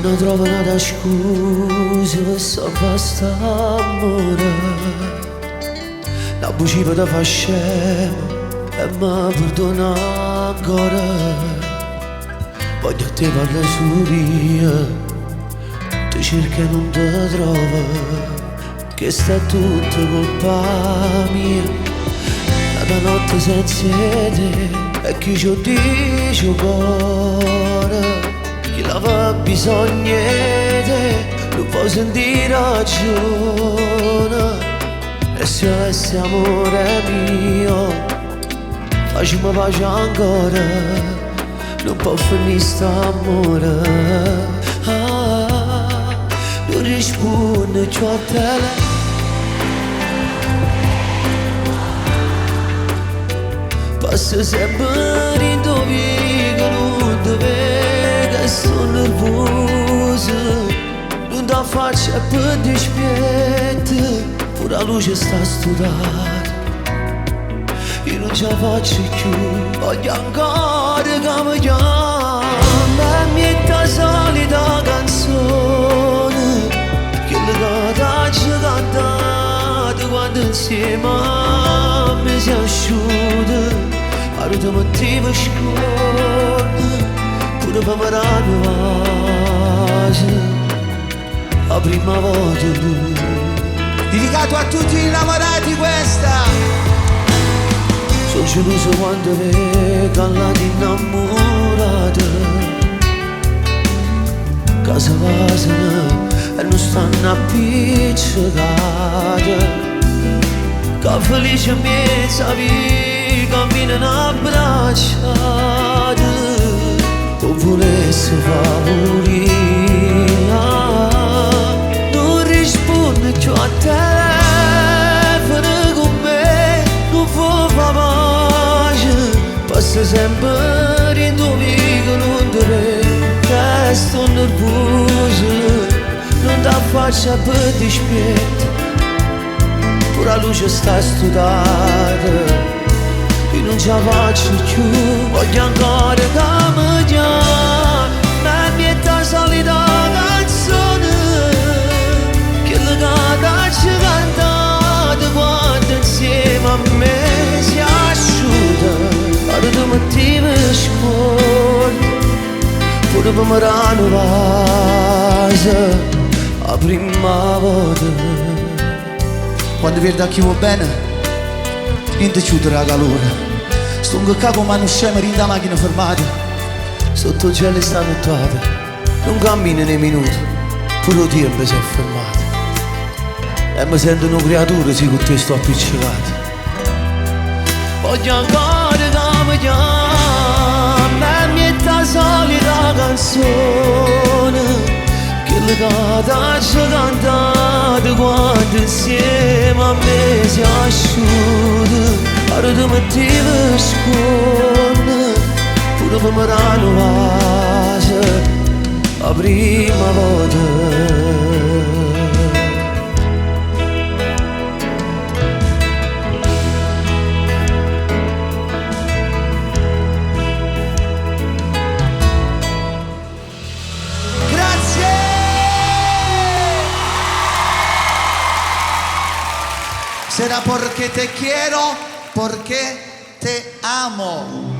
non trovo una scusa per salvare amore. La bugia da fa scemo e mi perdona ancora. Voglio a te parlare su via, ti cerca e non ti trova, che sta tutta colpa mia. La notte senza te e chi ci dice cuore, chi l'aveva bisogno di te non può sentire ragione. E se avessi amore mio facciamo pace ancora, non può finire st'amore. Non risponde ciò a te. Passa sempre in tuo vico, non ti vedo che sono nervoso. Non ti faccio per dispietto, pure la luce sta a studiare. Io non ce la faccio più, voglio ancora che mi chiami. E mi è la solita canzone, quella che ti ho cantato quando insieme a me si asciuga. Ora ti mettevo scorda, pure per me la la prima volta. Dedicato a tutti gli innamorati questa. Sono geloso quando vedo alla innamorata, casa vasana e non stanno appiccicate, che felice mezza vita camminano abbracciate. O volesse favorire, non risponde più a telefono con me, non può fare pace. Passa sempre in tuo vico, non ti vedo che sto nervoso. Non ti faccia per dispietto, pure la luce sta a studiare. Io non ce la faccio più, voglio ancora che mi chiami. Ma mi è la solita canzone, quella che ti ho cantato quando insieme a me si asciuga. Ora ti mettevo scorda, pure per me la la prima volta. Quando vedo a chi va bene, niente chiude la calore. Sto un capo ma non scemo in da macchina fermata. Sotto il cielo sta nottata, non cammino nei minuti, pure il tempo si è fermato. E mi sento una creatura se con te sto appiccicato. Voglio ancora che mi chiami, e mi è la solita canzone, quella che ti ho cantato quando insieme a me si asciuga. Ora ti mettevo scorda, pure per me la prima volta. Será porque te quiero, porque te amo.